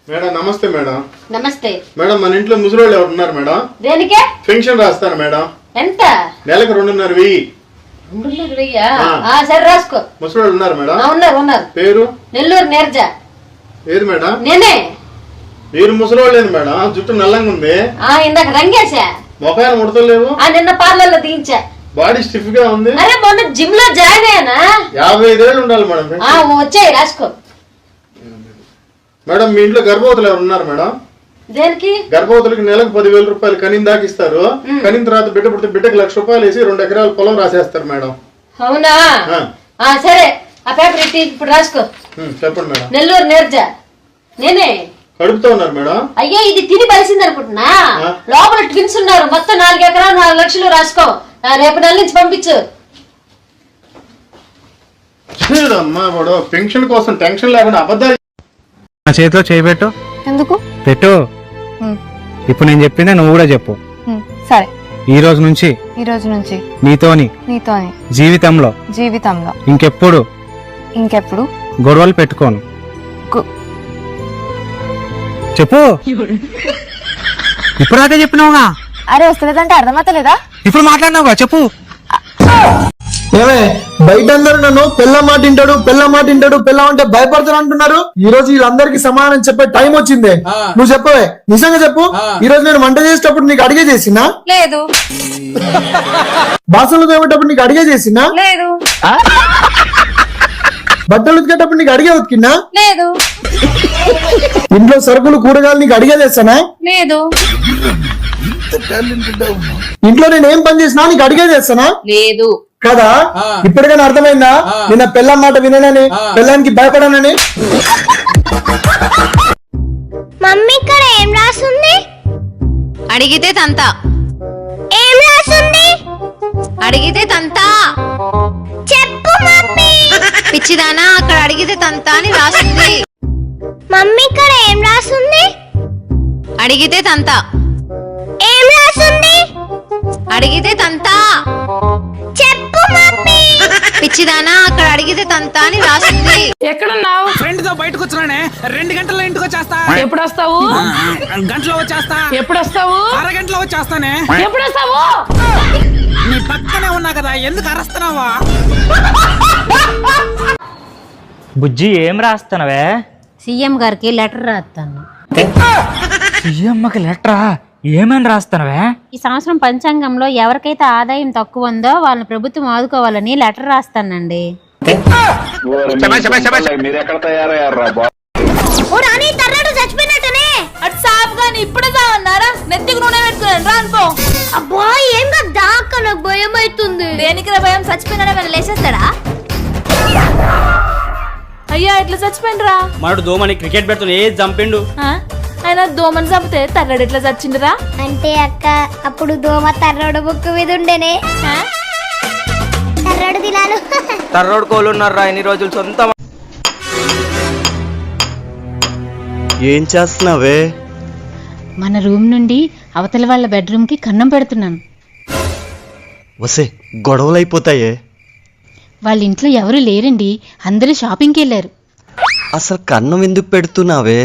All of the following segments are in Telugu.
మేడం నమస్తే మేడం. నమస్తే మేడం మన ఇంట్లో ముసలోళ్ళు ఎవరు ఉన్నారు మేడం? దేనికే? పెన్షన్ రాస్తాను మేడం. ఎంత? నెలకు 2,500. 2,500? సరే రాసుకో. ముసలోళ్ళు ఉన్నారు మేడం? ఉన్నారు. పేరు? నెల్లూరు నీరజ. ఏది మేడం? నేనే. మీరు ముసలోళ్ళేది మేడం? జుట్టు నల్లంగా ఉంది. ఇందాక రంగేశా. మొఖాన్ని ముడతలేవు. నిన్న పార్లర్ లో దించా. బాడీ స్టిఫ్ గా ఉంది. అరే మొన్న జిమ్ లో జాయిన్ అయ్యానా. 55 ఏళ్ళు ఉండాలి మేడం. వచ్చాయి రాసుకో. మేడం మీ ఇంట్లో గర్భవతులు ఎవరు ఉన్నారు మేడం? దేనికి? గర్భవతులకి నెలకు 10,000 రూపాయలు కనిన దాకా ఇస్తారు. కనిన తర్వాత బిడ్డ పుడితే బిడ్డకి 1,00,000 రూపాయలు వేసి 2 ఎకరాల పొలం రాసేస్తారు మేడం. అవునా? సరే ఆ పేపర్ ఇట్టి ఇప్పుడు రాసుకో. చెప్పండి మేడం. నెల్లూరు నీరజ. నేనే. కడుపుతో ఉన్నారు మేడం? అయ్యో ఇది తిని బలిసింది అనుకుంటున్నా. లోపల ట్విన్స్ ఉన్నారు. మొత్తం 4 ఎకరాలు 4 లక్షలు రాసుకో. రేపు నెల నుంచి పంపించు. అమ్మా వాడు పెన్షన్ కోసం టెన్షన్ లేకుండా అబద్ధాలు. నా చేతిలో చేయబెట్టు. ఎందుకు? పెట్టు. ఇప్పుడు నేను చెప్పిందే నువ్వు కూడా చెప్పు. సరే. ఈ రోజు నుంచి నీతోని జీవితంలో ఇంకెప్పుడు గొడవలు పెట్టుకోను. చెప్పు. ఇప్పుడు అదే చెప్పినావుగా. అరే వస్తలేదంటే అర్థమవుతలేదా? ఇప్పుడు మాట్లాడినావుగా చెప్పు. ఏమే బయట అందరూ నన్ను పెళ్ళ మాట పెళ్ళ అంటే భయపడతాను అంటున్నారు. ఈ రోజు వీళ్ళందరికీ సమాధానం చెప్పే టైం వచ్చిందే. నువ్వు చెప్పవే, నిజంగా చెప్పు. ఈ రోజు నేను వంట చేసేటప్పుడు నీకు అడిగే చేసినా? లేదు. బాసనలు తోమేటప్పుడు నీకు అడిగే చేసినా? లేదు. బట్టలు ఉతికేటప్పుడు నీకు అడిగే ఉతికినా? లేదు. ఇంట్లో సరుకులు కూరగాయలు నీకు అడిగే చేస్తానా? లేదు. ఇంట్లో నేను ఏం పని చేసినా నీకు అడిగే చేస్తానా? లేదు. కదా? ఇప్పటికైనా అర్థమైందా? నిన్న పెళ్ళ మాట విననని, పెళ్ళానికి భయపడనని. మమ్మీ ఇక్కడ ఏం రాస్తుంది? అడిగితే తంత. ఏం రాస్తుంది? అడిగితే తంత. చెప్పు మమ్మీ. పిచ్చిదానా, అక్కడ అడిగితే తంత అని రాస్తుంది. మమ్మీ ఇక్కడ ఏం రాస్తుంది? అడిగితే తంత. ఏం రాస్తుంది? అడిగితే తంత. చెప్పు మమ్మీ. పిచ్చిదానా, అక్కడ అడిగితే తంత అని రాస్తుంది. ఎక్కడున్నావు? ఫ్రెండ్ తో బయటకు వచ్చానే. 2 గంటల్లో ఇంటికి వచ్చేస్తా. ఎప్పుడు వస్తావు? గంటలో వచ్చేస్తా. ఎప్పుడు వస్తావు? అరగంటలో వచ్చేస్తానే. ఎప్పుడు వస్తావు? నీ పక్కనే ఉన్నా కదా, ఎందుకు అరుస్తున్నావా? బుజ్జి ఏం రాస్తున్నావే? సీఎం గారికి లెటర్ రాస్తాను. సీఎంకి లెటరా? ఏమని రాస్తున్నావే? ఈ సంవత్సరం పంచాంగంలో ఎవరికైతే ఆదాయం తక్కువ ఉందో వాళ్ళని ప్రభుత్వం ఆదుకోవాలని లెటర్ రాస్తానండి. చచ్చిపోయినట్టనే అటు సాఫ్ గాని ఇప్పుడే అన్నారా? నెత్తికి నూనె పెట్టుకున్నాను రా అనుకో. అబ్బా ఏం కదా అక్క, నాకు భయం అవుతుంది. దేనికి భయం? చచ్చిపోయినా లేచేస్తాడా? అయ్యా ఎట్లా చచ్చిపోయినరా? మనడు దోమని క్రికెట్ పెడుతున్నా ఏది చంపిండు. ఆయన దోమని చంపితే తర్రాడు ఎట్లా చచ్చిందిరా? అంటే అక్క అప్పుడు దోమ తర్రోడు బుక్కు మీద ఉండేనే. తర్రోడు తినాను. తర్రోడు కోలున్నారా ఇన్ని రోజులు సొంత. ఏం చేస్తున్నావే? మన రూమ్ నుండి అవతల వాళ్ళ బెడ్రూమ్ కి కన్నం పెడుతున్నాను. వసే గొడవలు అయిపోతాయే. వాళ్ళ ఇంట్లో ఎవరు లేరండి, అందరూ షాపింగ్కి వెళ్ళారు. అసలు కన్నం ఎందుకు పెడుతున్నావే?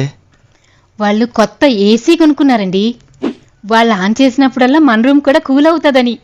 వాళ్ళు కొత్త ఏసీ కొనుక్కున్నారండి. వాళ్ళు ఆన్ చేసినప్పుడల్లా మన రూమ్ కూడా కూల్ అవుతుందని.